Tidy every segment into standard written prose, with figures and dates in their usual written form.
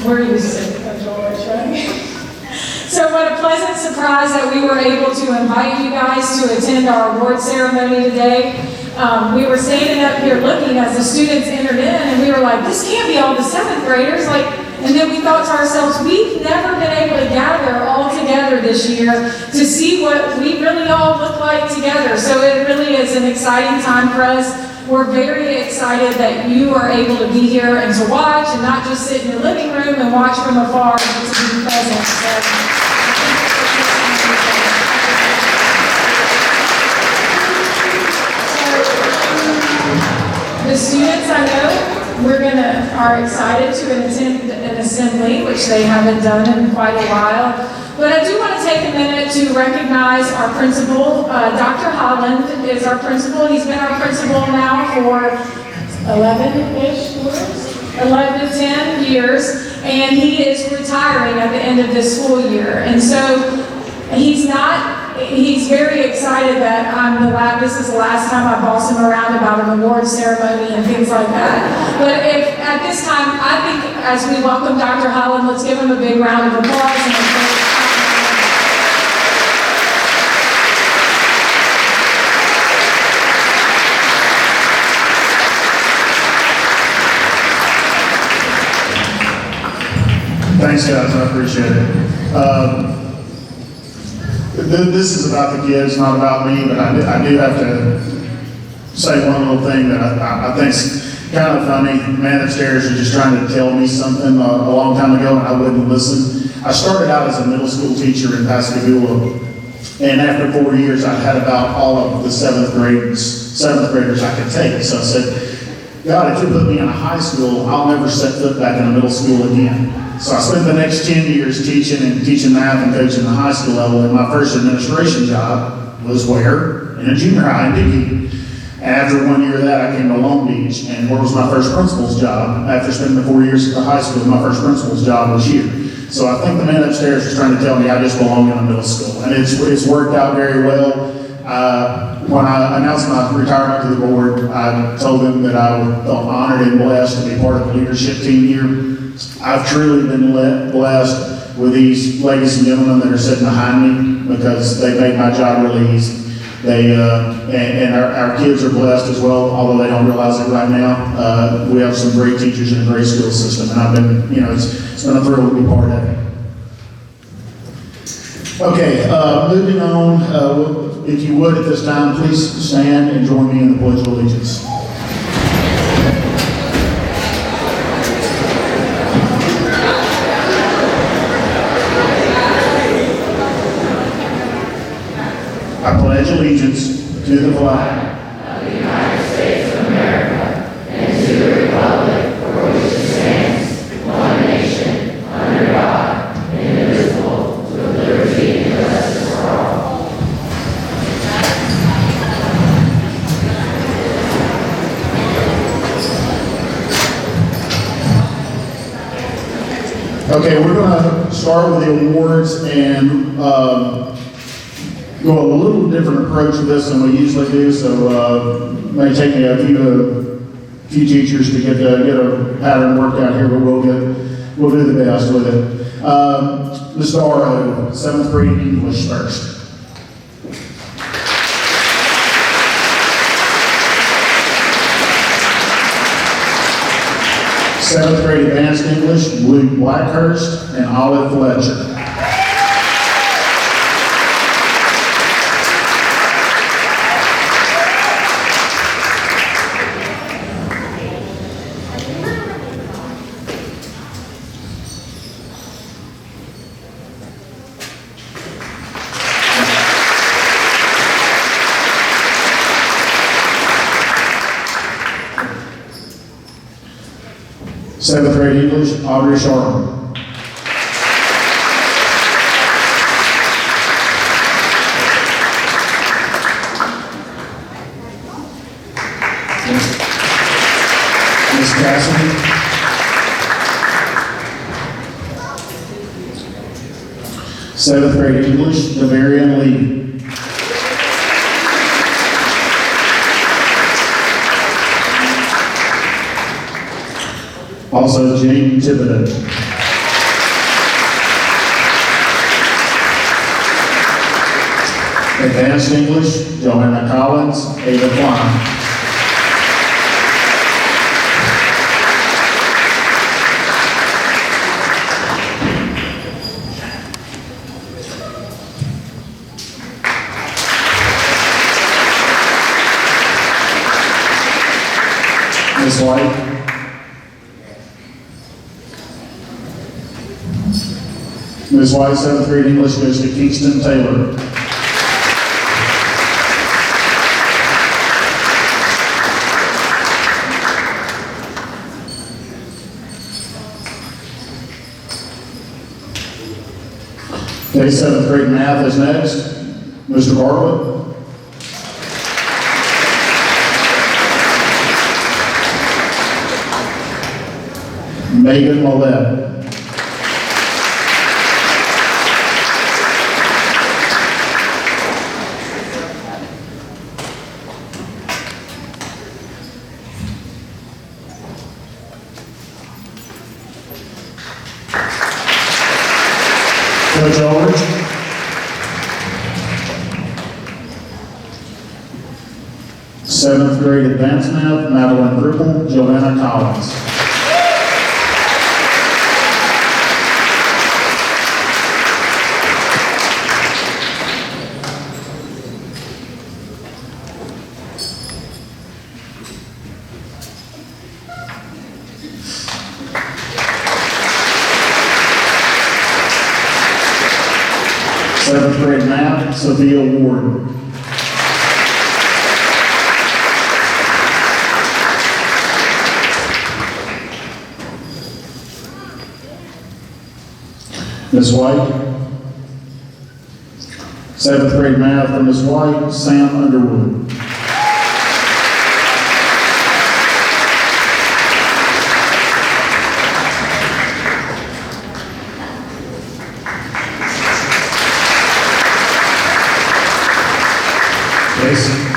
We're used to George, right? So what a pleasant surprise that we were able to invite you guys to attend our award ceremony today. We were standing up here looking as the students entered in, and we were like, this can't be all the 7th graders. And then we thought to ourselves, we've never been able to gather all together this year to see what we really all look like together. So it really is an exciting time for us. We're very excited that you are able to be here and to watch, and not just sit in your living room and watch from afar, but to be present. The students, I know, are excited to attend an assembly, which they haven't done in quite a while. But I do want to take a minute to recognize our principal. Dr. Holland is our principal. He's been our principal now for 11-ish years, 11 to 10 years, and he is retiring at the end of this school year. And so he's very excited that this is the last time I boss him around about an award ceremony and things like that. But at this time, I think as we welcome Dr. Holland, let's give him a big round of applause. And Thanks, guys. I appreciate it. This is about the kids, not about me, but I do have to say one little thing that I think's kind of funny. The man upstairs was just trying to tell me something a long time ago, and I wouldn't listen. I started out as a middle school teacher in Pascagoula, and after 4 years, I had about all of the 7th graders I could take. So I said, God, if you put me in a high school, I'll never set foot back in a middle school again. So I spent the next 10 years teaching math and coaching the high school level, and my first administration job was where? In a junior high in Dickey. And after 1 year of that, I came to Long Beach, and where was my first principal's job? After spending the 4 years at the high school, my first principal's job was here. So I think the man upstairs was trying to tell me I just belong in a middle school, and it's worked out very well. When I announced my retirement to the board, I told them that I felt honored and blessed to be part of the leadership team here. I've truly been blessed with these ladies and gentlemen that are sitting behind me because they made my job really easy. And our kids are blessed as well, although they don't realize it right now. We have some great teachers and a great school system, and I've been, it's been a thrill to be part of it. Okay, moving on. If you would at this time, please stand and join me in the Pledge of Allegiance. I pledge allegiance to the flag of the United States of America and to the republic for which it stands, one nation, under God, indivisible, with liberty and justice for all. Okay, we're going to start with the awards and go a little different approach to this than we usually do. So it may take me a few teachers to get a pattern worked out here, but we'll do the best with it. Ms. Darrow, 7th grade English first. Seventh grade Advanced English, Luke Blackhurst and Olive Fletcher. Seventh grade English, Audrey Sharman. Miss Cassidy. Seventh grade English, Devarian Lee. Also, Jane Thibodeau. Advanced English, Joanna Collins, Ada Klein. Ms. White. Ms. White, 7th grade English goes to Kingston Taylor. Okay, 7th grade math is next. Mr. Bartlett. Megan Millette. Coach Aldridge. Seventh grade advanced math, Madeline Ripple, Joanna Collins. Seventh grade math, Sophia Ward. Ms. White. Seventh grade math for Ms. White, Sam Underwood.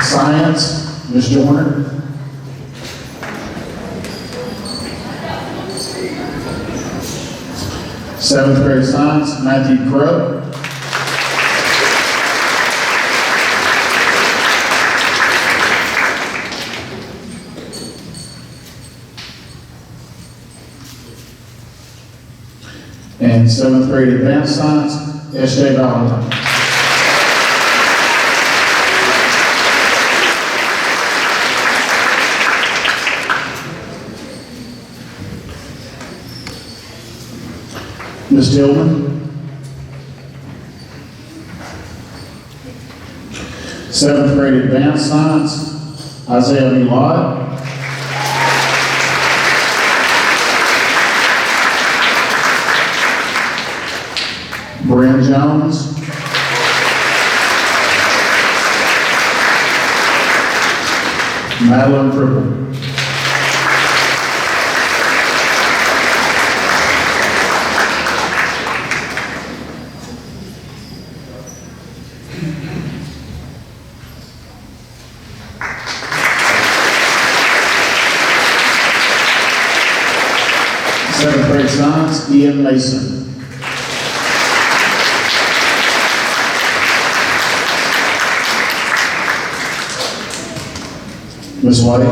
Science, Ms. Joyner. Seventh grade science, Matthew Crow. And seventh grade advanced science, S.J. Valentine. Ms. Tillman. Seventh grade advanced science, Isaiah B. Lott. Bryn Jones. Madeline Cripple. Seventh grade science, Ian Mason. Ms. White.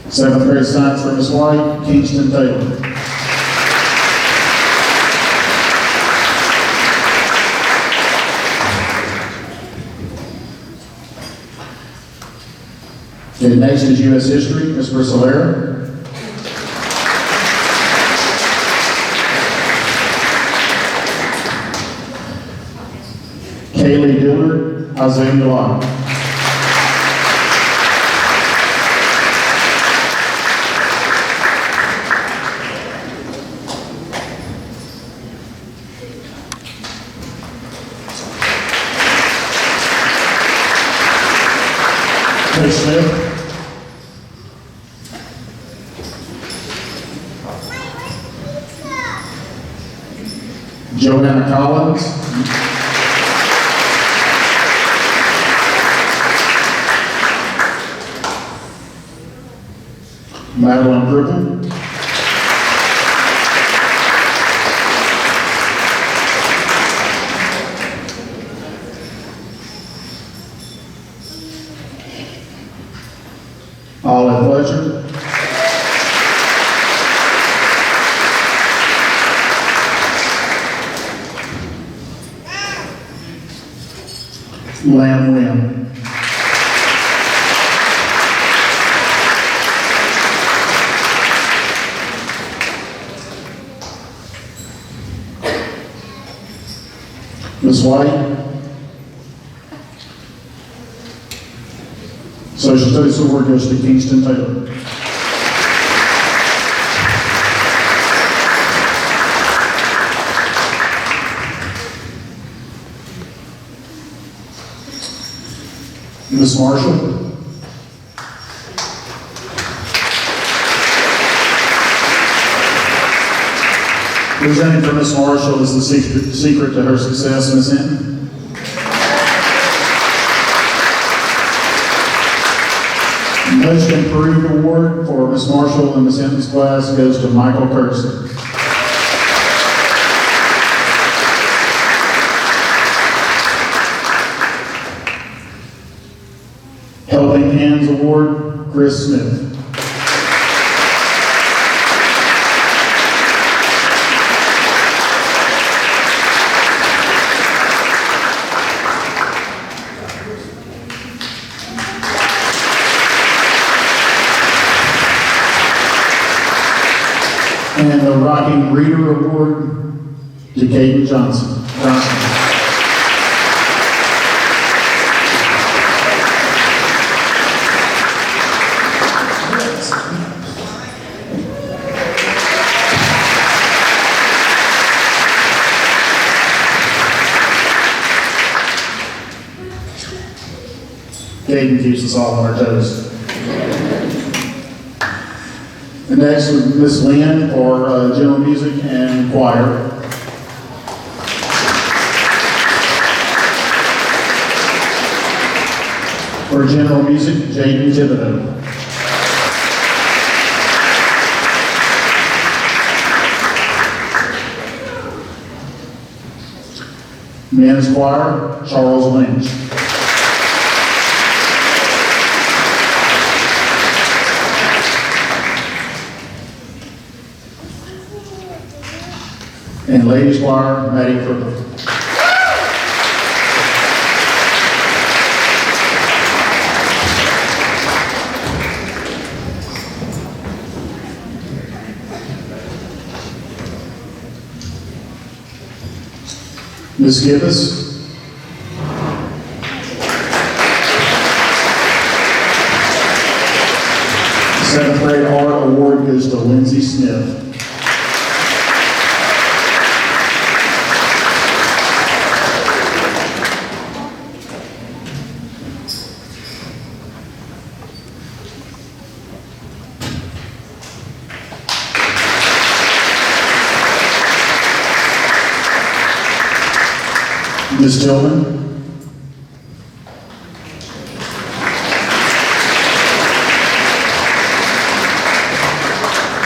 Seventh grade science for Ms. White, Kingston Taylor. Okay, next is U.S. History, Ms. Brissolera. Kaylee Dillard, Isaiah Milano. Coach Smith. Joanna Collins. Madeline Cripple. Olive Fletcher. Lamb Wynn. Ms. White. Social Studies Award goes to Kingston Taylor. Ms. Marshall. Presenting for Ms. Marshall is the secret to her success, Ms. Hinton. Most Improved Award for Ms. Marshall and Ms. Hinton's class goes to Michael Kirsten. Helping Hands Award, Chris Smith. And the Rocking Reader Award to Caden Johnson. Caden keeps us all on our toes. And next is Miss Lynn for general music and choir. For general music, Jaden Thibodeau. Men's choir, Charles Lynch. And ladies choir, Maddie Cripple. Ms. Gibbs. Seventh grade art award goes to Lindsay Smith. Ms. Tillman.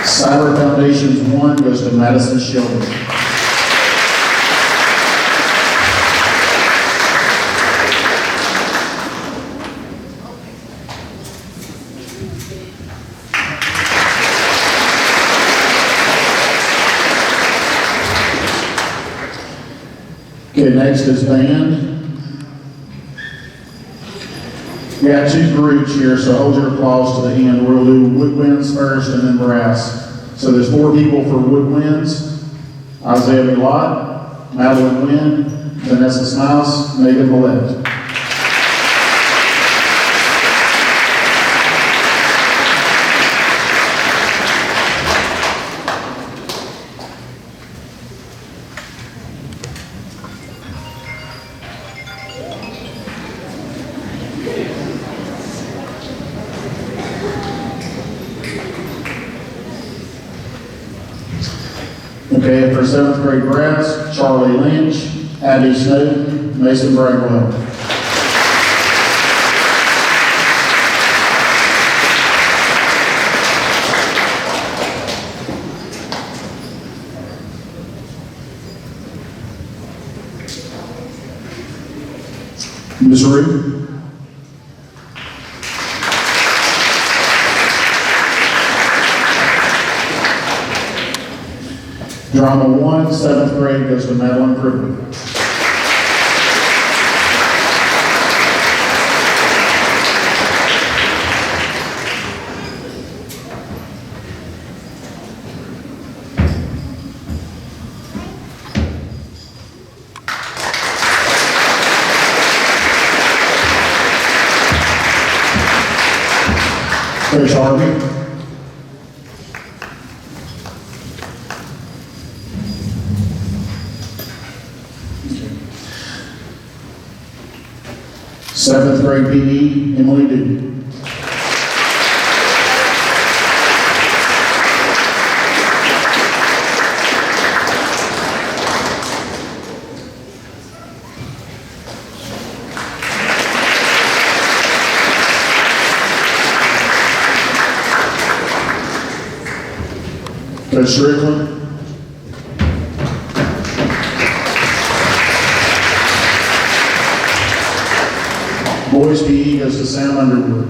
Cyber Foundations 1 goes to Madison Sheldon. Okay, next is band. We got two groups here, so hold your applause to the end. We'll do woodwinds first and then brass. So there's 4 people for woodwinds: Isaiah Milott, Madeline Wynn, Vanessa Smiles, Megan Millette. Okay, for 7th grade brass, Charlie Lynch, Abby Snowden, Mason Bragwell. Ms. Rue? Drama 1, 7th grade, goes to Madeline Cripple. Coach Harvey? Seventh grade PE, Emily Duke. Coach Strickland. Boys PE goes to Sam Underwood.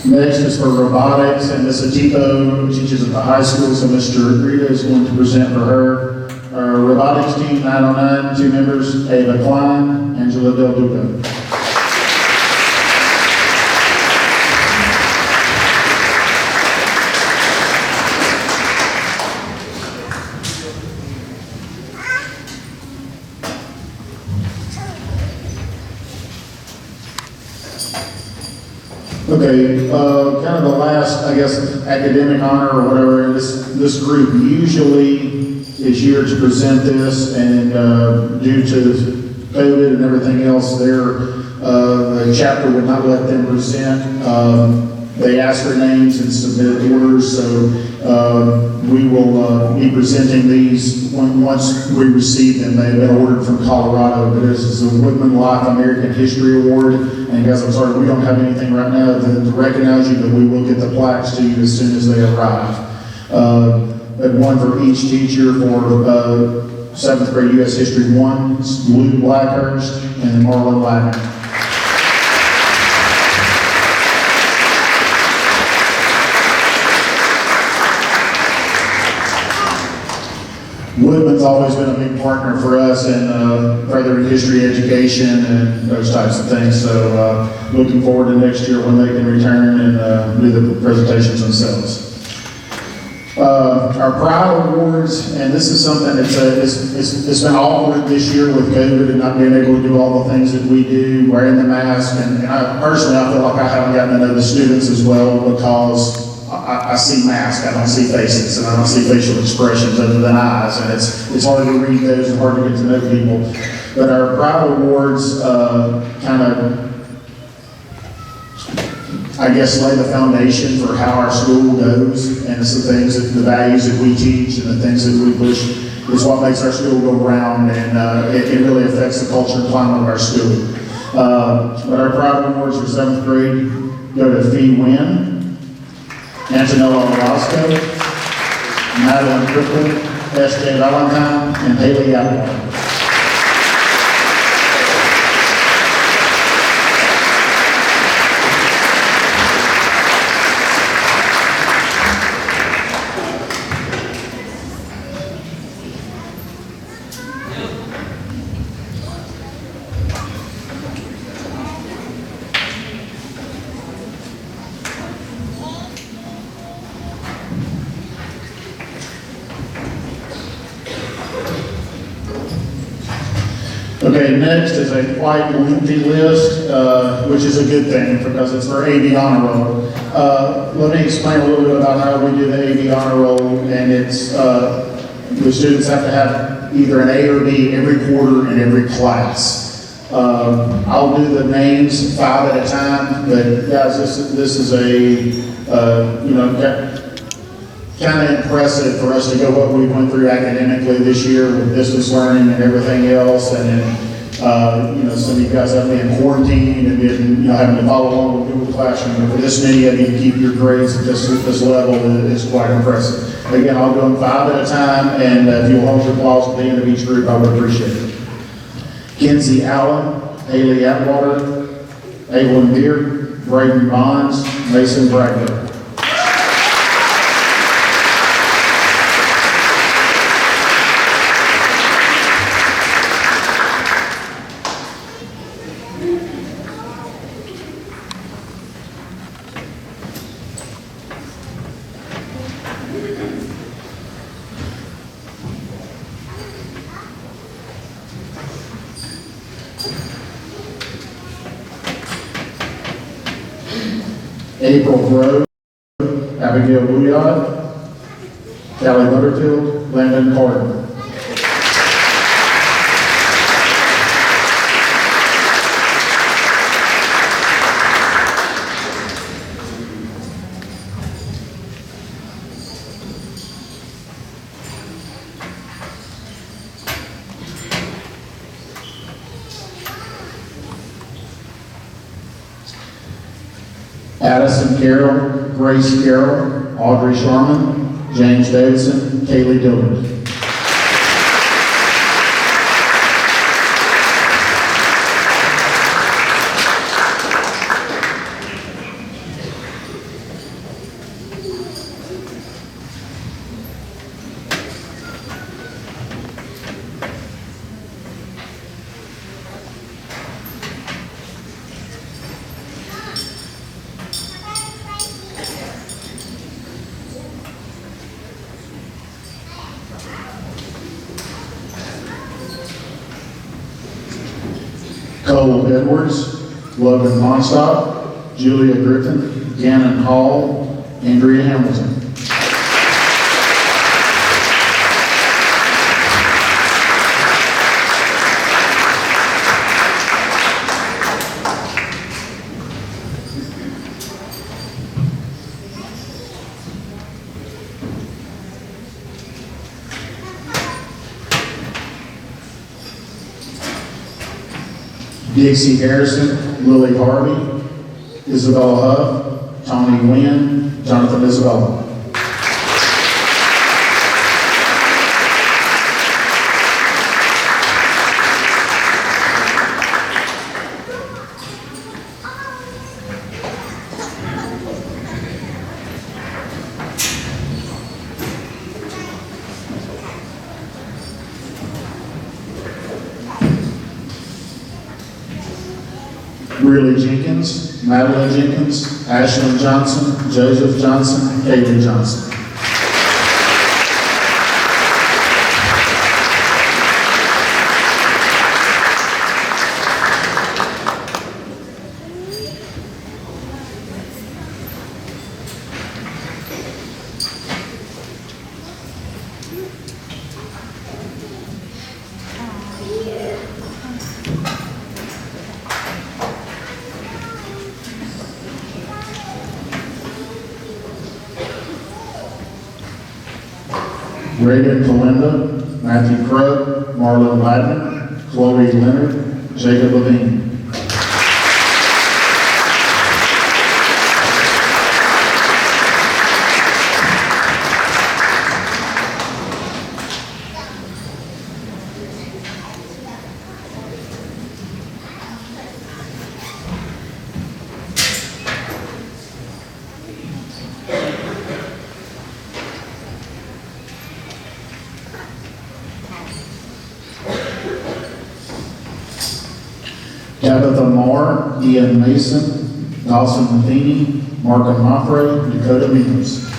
Next is for robotics, and Ms. Atipo teaches at the high school, so Mr. Rita is going to present for her. Our robotics team 909, 2 members, Ava Klein, Angela Del Duca. Okay, kind of the last, I guess, academic honor or whatever in this group usually is here to present this, and due to COVID and everything else, the chapter would not let them present. They asked for names and submitted orders, so we will be presenting these once we receive them. They have been ordered from Colorado, but this is the Woodman Life American History Award. And guys, I'm sorry, we don't have anything right now to recognize you, but we will get the plaques to you as soon as they arrive. And one for each teacher for 7th grade U.S. History 1, Lou Blackhurst and Marlon Lackner. Woodman's always been a big partner for us in furthering history education and those types of things. So looking forward to next year when they can return and do the presentations themselves. Our Pride Awards, and this is something that's it's been awkward this year with COVID and not being able to do all the things that we do, wearing the mask, and I personally I feel like I haven't gotten to know the students as well because I see masks, I don't see faces, and I don't see facial expressions other than eyes, and it's hard to read those and hard to get to know people. But our Pride Awards kind of, I guess, lay the foundation for how our school goes, and it's the things, the values that we teach and the things that we push is what makes our school go round, and it really affects the culture and climate of our school. But our Pride Awards for 7th grade go to Fee Wynn, Antonella Orozco, Madeline Cripple, S.J. Valentine, and Haley Atwater. Okay, next is a quite lengthy list, which is a good thing because it's for AV Honor Roll. Let me explain a little bit about how we do the AV Honor Roll, and it's the students have to have either an A or B every quarter in every class. I'll do the names 5 at a time, but guys, this is a kind of impressive for us to go what we went through academically this year with distance learning and everything else, and then Some of you guys have been quarantined and been, having to follow along with Google Classroom. But for this many of you to keep your grades at this level is quite impressive. Again, I'll go in 5 at a time, and if you'll hold your applause at the end of each group, I would appreciate it. Kenzie Allen, Haley Atwater, Evelyn Beer, Braden Bonds, Mason Bradley. April Grove, Abigail Bouillard, Callie Butterfield, Landon Carter. Addison Carroll, Grace Carroll, Audrey Sharman, James Davidson, Kaylee Dillard. Cole Edwards, Logan Monstock, Julia Griffin, Gannon Hall, Andrea Hamilton. Dixie Harrison, Lily Harvey, Isabella Huff, Tony Wynn, Jonathan Isabella. Riley Jenkins, Madeline Jenkins, Ashlyn Johnson, Joseph Johnson, Kaylee Johnson. Reagan Kalinda, Matthew Krug, Marlon Ladner, Chloe Leonard, Jacob Levine. Tabitha Marr, Ian Mason, Dawson Matheny, Markham Moffrey, Dakota Means.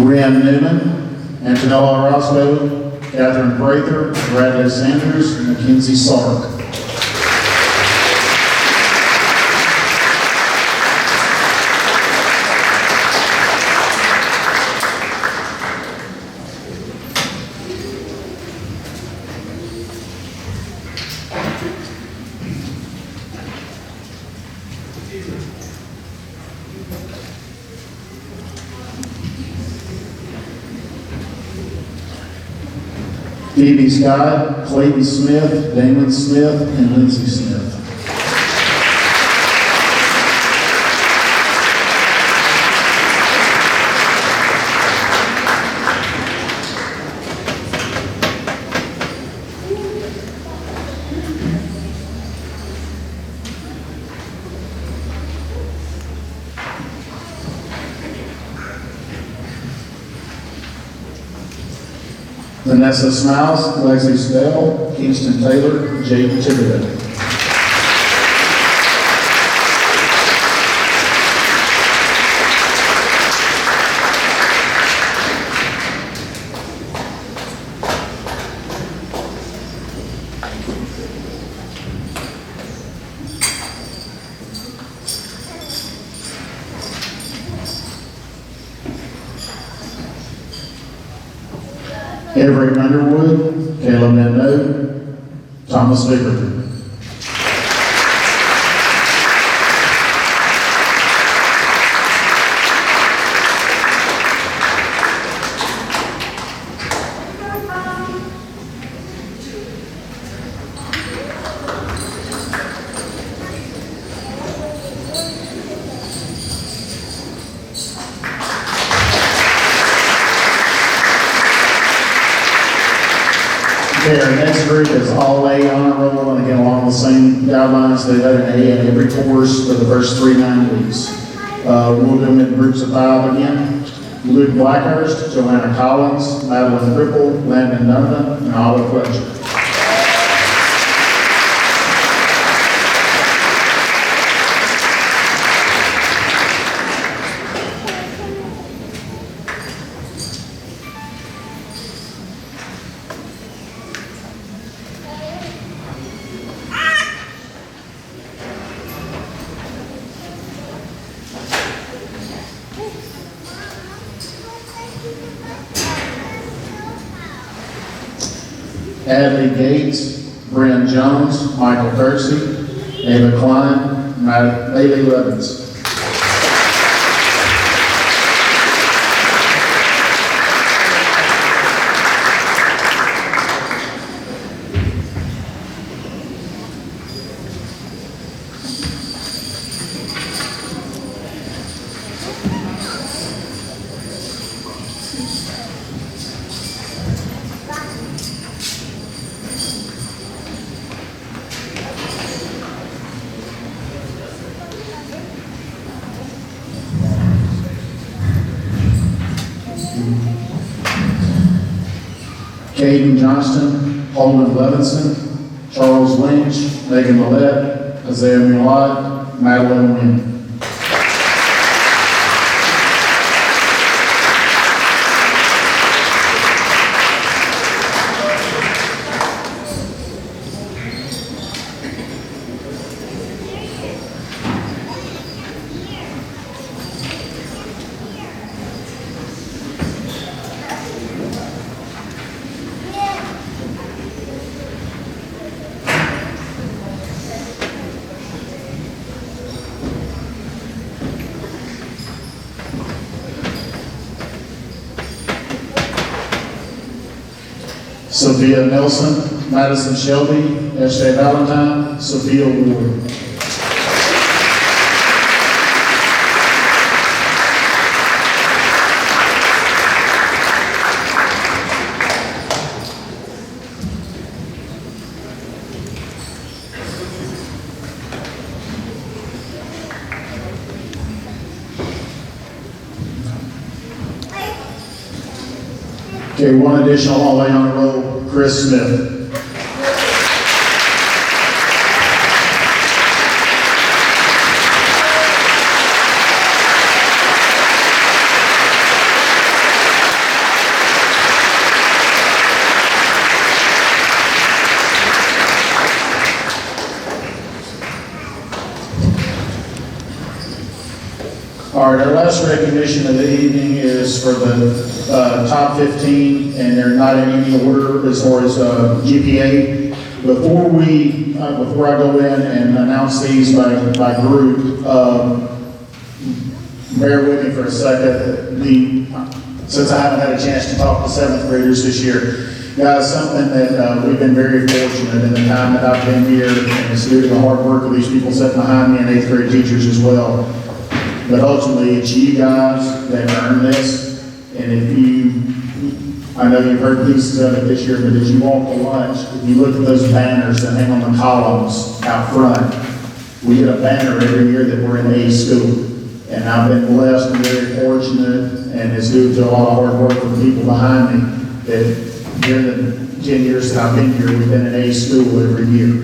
Rian Newman, Antonella Roscoe, Catherine Prather, Bradley Sanders, Mackenzie Sark. Phoebe Scott, Clayton Smith, Damon Smith, and Lindsay Smith. Vanessa Smiles, Leslie Snell, Kingston Taylor, Jaden Chittenden. Everett Underwood, Caleb Nando, Thomas Bickerton. Okay, our next group is all A honor roll, and again, along the same guidelines, they've had an A in every course for the first 9 weeks. We'll do them in groups of 5 again. Luke Blackhurst, Joanna Collins, Madeline Ripple, Landon Donovan, and Olive Fletcher. Adley Gates, Brent Jones, Michael Kersey, Ava Klein, Bailey Levins. Caden Johnston, Holden Levinson, Charles Lynch, Megan Millette, Isaiah Mulad, Madeline Wynn. Sophia Nelson, Madison Shelby, S.J. Valentine, Sophia Ward. Okay, one additional all-way on a roll, Chris Smith. All right, our last recognition of the evening is for the top 15, and they're not in any order as far as GPA. Before I go in and announce these by group, bear with me for a second. Since I haven't had a chance to talk to 7th graders this year, Guys, something that we've been very fortunate in the time that I've been here, and it's due to the hard work of these people sitting behind me and eighth grade teachers as well. But ultimately, it's you guys that earn this, and if you, I know you've heard pieces of it this year, but as you walk to lunch, if you look at those banners that hang on the columns out front, we get a banner every year that we're in A school. And I've been blessed and very fortunate, and it's due to a lot of hard work from the people behind me, that during the 10 years that I've been here, we've been in A school every year.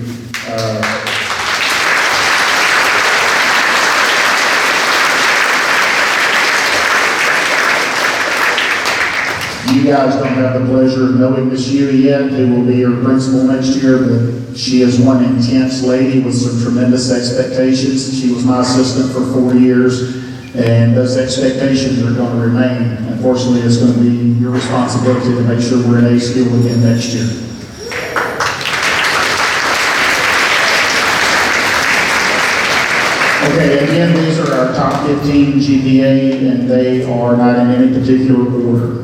You guys don't have the pleasure of knowing Miss Huey yet, who will be your principal next year, but she is one intense lady with some tremendous expectations. She was my assistant for 4 years, and those expectations are going to remain. Unfortunately, it's going to be your responsibility to make sure we're in A school again next year. Okay, again, these are our top 15 GPA, and they are not in any particular order.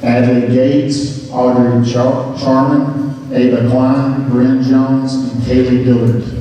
Adley Gates, Audrey Charman, Ava Klein, Bryn Jones, and Kaylee Dillard.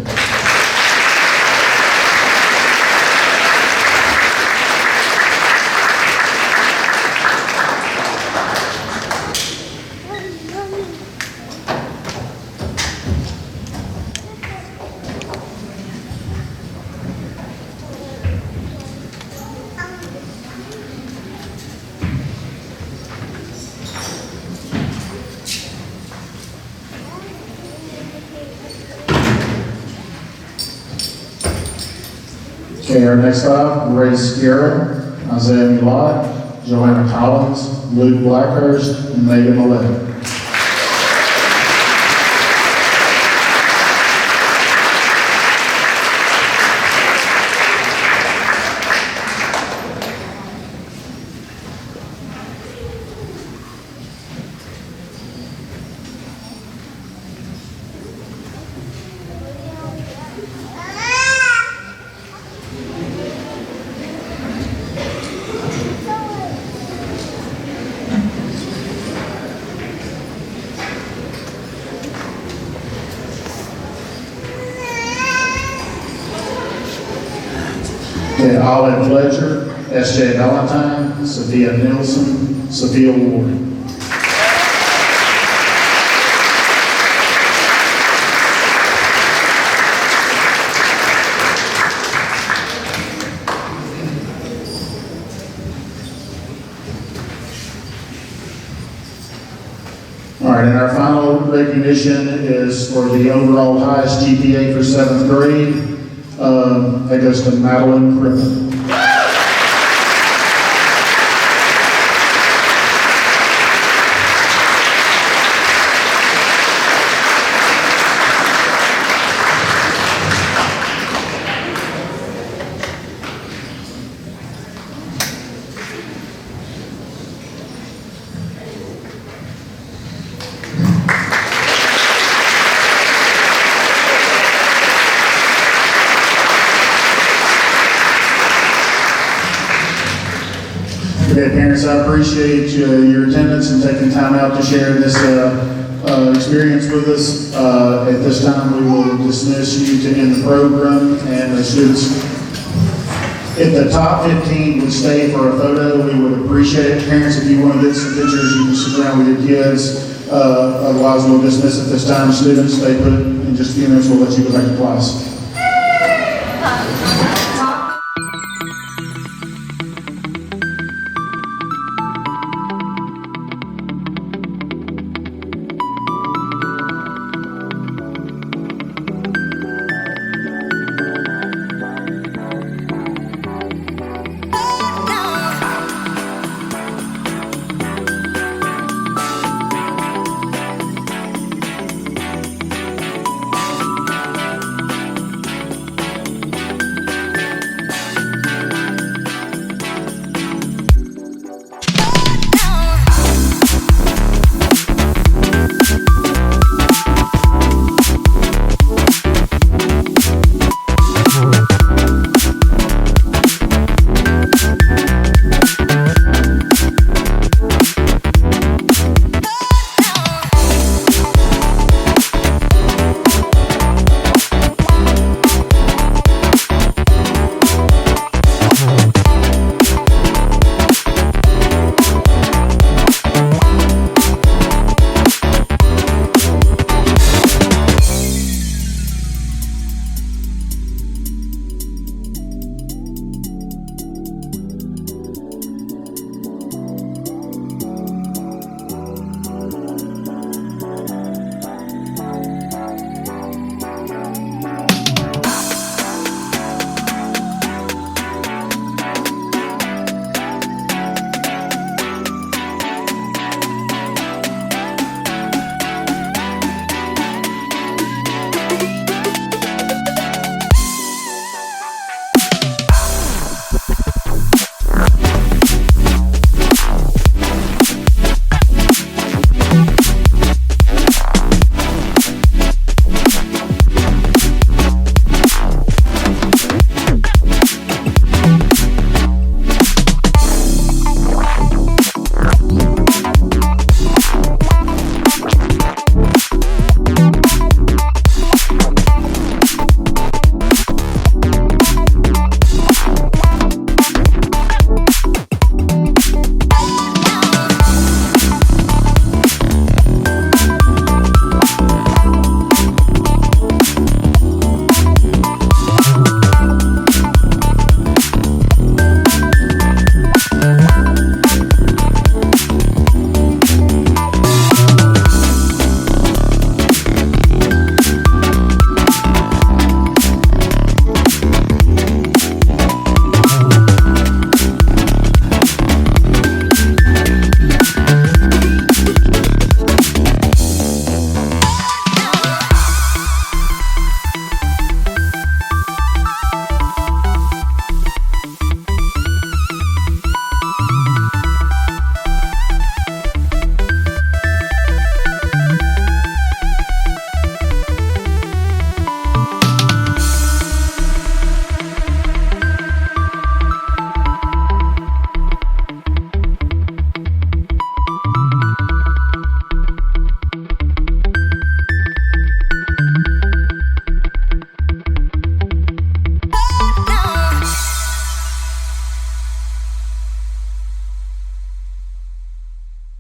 Okay, our next five, Ray Sierra, Isaiah Milot, Joanna Collins, Luke Blackhurst, and Megan Millett. Okay, Olive Fletcher, S.J. Valentine, Sophia Nielsen, Sophia Ward. All right, and our final recognition is for the overall highest GPA for 7th grade. That goes to Madeline Crippen. Okay, parents, I appreciate your attendance and taking time out to share this experience with us. At this time, we will dismiss you to end the program, and the students, if the top 15 would stay for a photo, we would appreciate it. Parents, if you want to get some pictures, you can sit around with your kids. Otherwise, we'll dismiss at this time. Students, stay put. In just a few minutes, we'll let you go back to class.